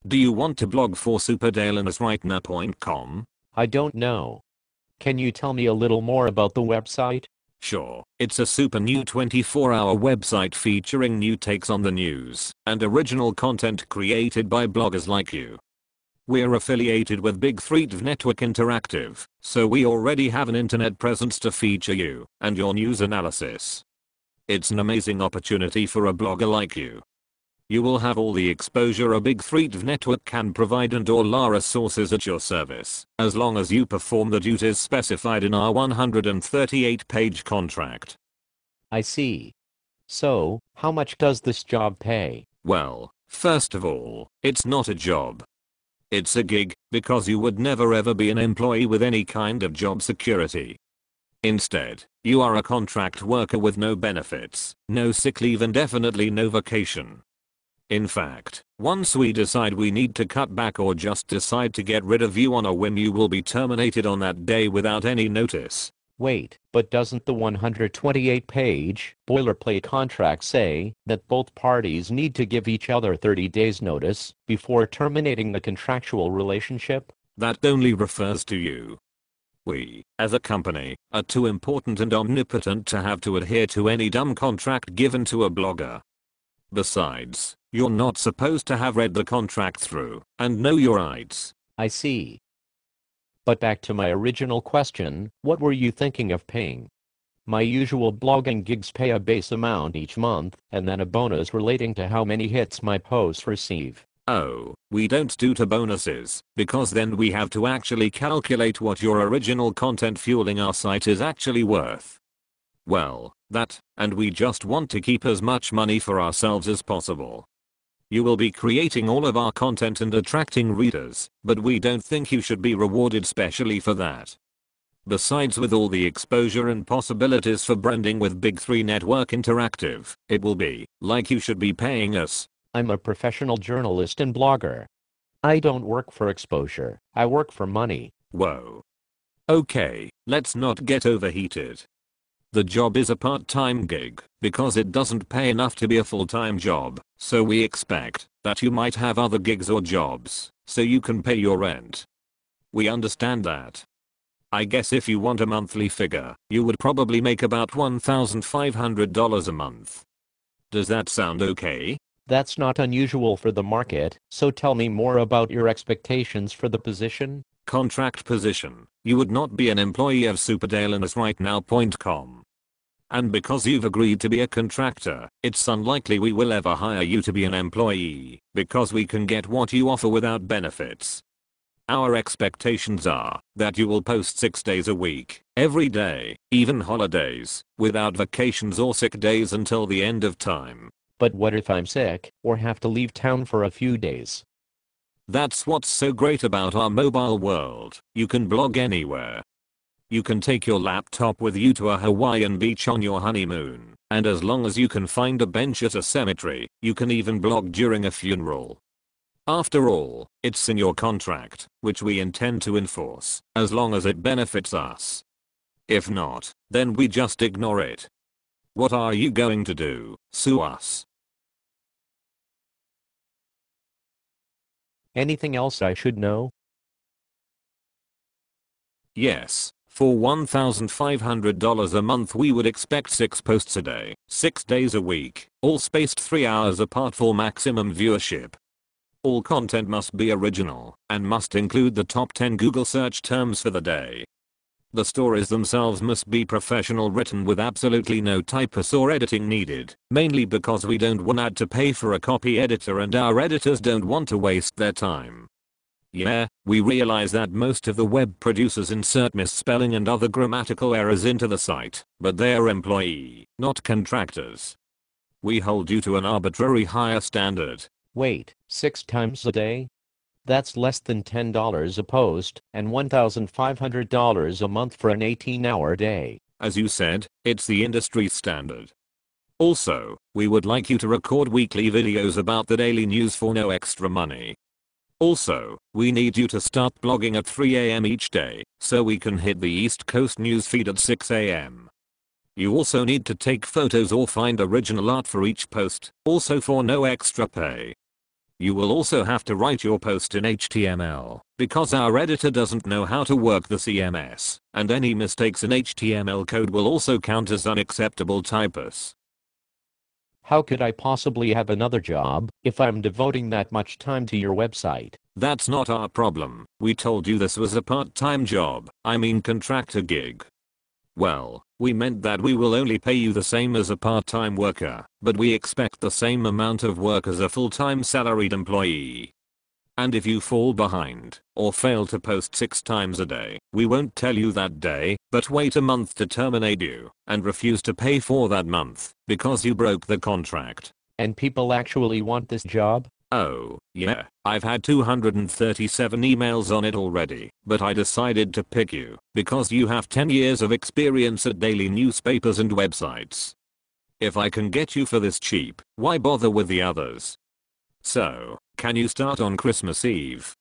Do you want to blog for superdaleanusrightnow.com? I don't know. Can you tell me a little more about the website? Sure, it's a super new 24-hour website featuring new takes on the news and original content created by bloggers like you. We're affiliated with Big 3 Network Interactive, so we already have an internet presence to feature you and your news analysis. It's an amazing opportunity for a blogger like you. You will have all the exposure a Big 3 network can provide and all our resources at your service, as long as you perform the duties specified in our 138-page contract. I see. So, how much does this job pay? Well, first of all, it's not a job. It's a gig, because you would never ever be an employee with any kind of job security. Instead, you are a contract worker with no benefits, no sick leave and definitely no vacation. In fact, once we decide we need to cut back or just decide to get rid of you on a whim, you will be terminated on that day without any notice. Wait, but doesn't the 128-page boilerplate contract say that both parties need to give each other 30 days notice before terminating the contractual relationship? That only refers to you. We, as a company, are too important and omnipotent to have to adhere to any dumb contract given to a blogger. Besides, you're not supposed to have read the contract through and know your rights. I see. But back to my original question, what were you thinking of paying? My usual blogging gigs pay a base amount each month and then a bonus relating to how many hits my posts receive. Oh, we don't do to bonuses, because then we have to actually calculate what your original content fueling our site is actually worth. Well, and we just want to keep as much money for ourselves as possible. You will be creating all of our content and attracting readers, but we don't think you should be rewarded specially for that. Besides, with all the exposure and possibilities for branding with Big 3 Network Interactive, it will be like you should be paying us. I'm a professional journalist and blogger. I don't work for exposure, I work for money. Whoa. Okay, let's not get overheated. The job is a part-time gig, because it doesn't pay enough to be a full-time job, so we expect that you might have other gigs or jobs, so you can pay your rent. We understand that. I guess if you want a monthly figure, you would probably make about $1,500 a month. Does that sound okay? That's not unusual for the market, so tell me more about your expectations for the position. Contract position. You would not be an employee of superdaleanusrightnow.com. And because you've agreed to be a contractor, it's unlikely we will ever hire you to be an employee, because we can get what you offer without benefits. Our expectations are that you will post 6 days a week, every day, even holidays, without vacations or sick days until the end of time. But what if I'm sick, or have to leave town for a few days? That's what's so great about our mobile world. You can blog anywhere. You can take your laptop with you to a Hawaiian beach on your honeymoon, and as long as you can find a bench at a cemetery, you can even blog during a funeral. After all, it's in your contract, which we intend to enforce, as long as it benefits us. If not, then we just ignore it. What are you going to do? Sue us? Anything else I should know? Yes. For $1,500 a month we would expect 6 posts a day, 6 days a week, all spaced 3 hours apart for maximum viewership. All content must be original and must include the top 10 Google search terms for the day. The stories themselves must be professional, written with absolutely no typos or editing needed, mainly because we don't want to pay for a copy editor and our editors don't want to waste their time. Yeah, we realize that most of the web producers insert misspelling and other grammatical errors into the site, but they are employee, not contractors. We hold you to an arbitrary higher standard. Wait, 6 times a day? That's less than $10 a post, and $1,500 a month for an 18-hour day. As you said, it's the industry standard. Also, we would like you to record weekly videos about the daily news for no extra money. Also, we need you to start blogging at 3 AM each day, so we can hit the East Coast news feed at 6 AM. You also need to take photos or find original art for each post, also for no extra pay. You will also have to write your post in HTML, because our editor doesn't know how to work the CMS, and any mistakes in HTML code will also count as unacceptable typos. How could I possibly have another job if I'm devoting that much time to your website? That's not our problem. We told you this was a part-time job, I mean contractor gig. Well, we meant that we will only pay you the same as a part-time worker, but we expect the same amount of work as a full-time salaried employee. And if you fall behind, or fail to post 6 times a day, we won't tell you that day, but wait a month to terminate you, and refuse to pay for that month, because you broke the contract. And people actually want this job? Oh, yeah, I've had 237 emails on it already, but I decided to pick you, because you have 10 years of experience at daily newspapers and websites. If I can get you for this cheap, why bother with the others? So, can you start on Christmas Eve?